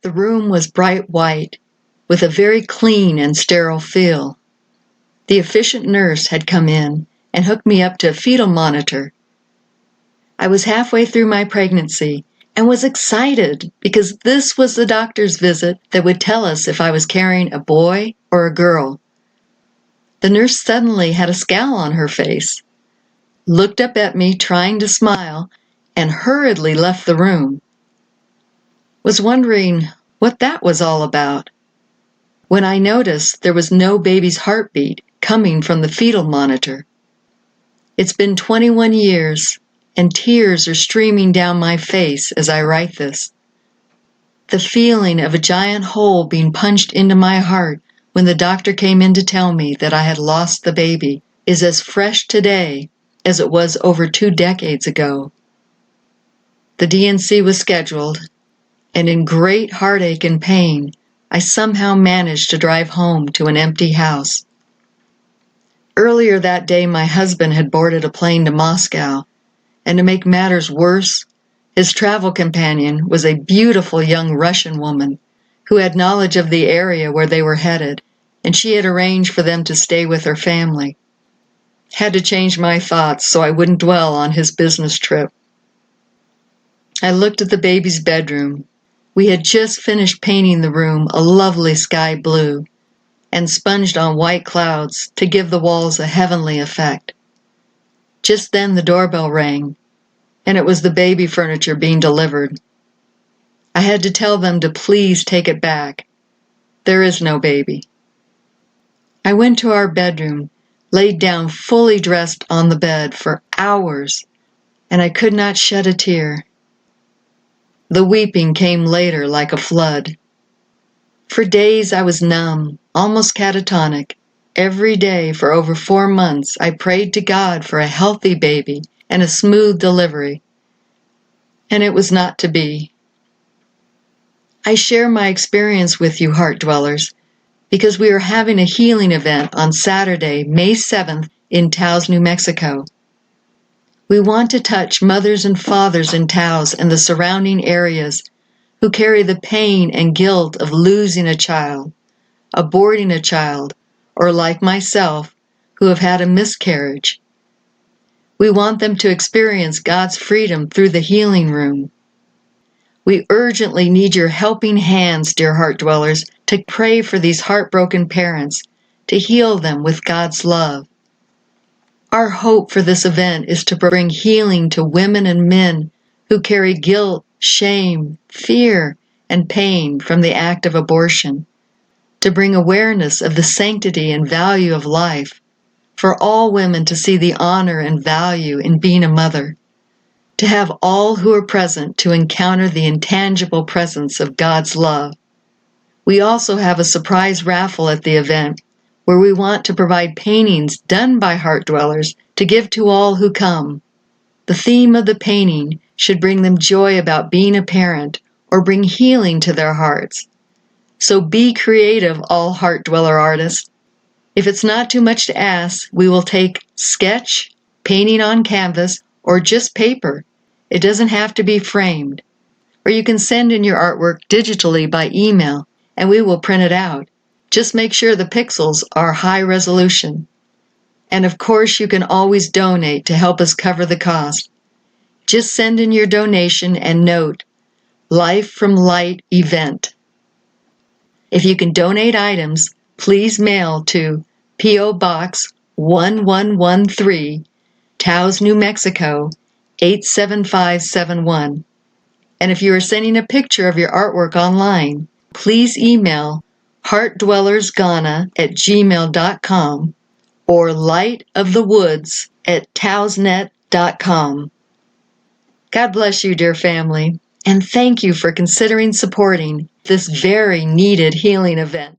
The room was bright white, with a very clean and sterile feel. The efficient nurse had come in and hooked me up to a fetal monitor. I was halfway through my pregnancy and was excited because this was the doctor's visit that would tell us if I was carrying a boy or a girl. The nurse suddenly had a scowl on her face, looked up at me trying to smile, and hurriedly left the room. Was wondering what that was all about, when I noticed there was no baby's heartbeat coming from the fetal monitor. It's been 21 years, and tears are streaming down my face as I write this. The feeling of a giant hole being punched into my heart when the doctor came in to tell me that I had lost the baby is as fresh today as it was over 2 decades ago. The D&C was scheduled, and in great heartache and pain, I somehow managed to drive home to an empty house. Earlier that day, my husband had boarded a plane to Moscow, and to make matters worse, his travel companion was a beautiful young Russian woman who had knowledge of the area where they were headed, and she had arranged for them to stay with her family. Had to change my thoughts so I wouldn't dwell on his business trip. I looked at the baby's bedroom. We had just finished painting the room a lovely sky blue and sponged on white clouds to give the walls a heavenly effect. Just then the doorbell rang, and it was the baby furniture being delivered. I had to tell them to please take it back. There is no baby. I went to our bedroom, laid down fully dressed on the bed for hours, and I could not shed a tear. The weeping came later like a flood. For days I was numb, almost catatonic. Every day for over 4 months I prayed to God for a healthy baby and a smooth delivery. And it was not to be. I share my experience with you, Heart Dwellers, because we are having a healing event on Saturday, May 7th in Taos, New Mexico. We want to touch mothers and fathers in Taos and the surrounding areas who carry the pain and guilt of losing a child, aborting a child, or like myself, who have had a miscarriage. We want them to experience God's freedom through the healing room. We urgently need your helping hands, dear Heart Dwellers, to pray for these heartbroken parents, to heal them with God's love. Our hope for this event is to bring healing to women and men who carry guilt, shame, fear, and pain from the act of abortion, to bring awareness of the sanctity and value of life, for all women to see the honor and value in being a mother, to have all who are present to encounter the intangible presence of God's love. We also have a surprise raffle at the event where we want to provide paintings done by Heart Dwellers to give to all who come. The theme of the painting should bring them joy about being a parent or bring healing to their hearts. So be creative, all Heart Dweller artists. If it's not too much to ask, we will take sketch, painting on canvas, or just paper. It doesn't have to be framed. Or you can send in your artwork digitally by email, and we will print it out. Just make sure the pixels are high resolution. And of course, you can always donate to help us cover the cost. Just send in your donation and note, Life from Light Event. If you can donate items, please mail to P.O. Box 1113, Taos, New Mexico, 87571. And if you are sending a picture of your artwork online, please email heartdwellersghana@gmail.com or lightofthewoods@taosnet.com. God bless you, dear family, and thank you for considering supporting this very needed healing event.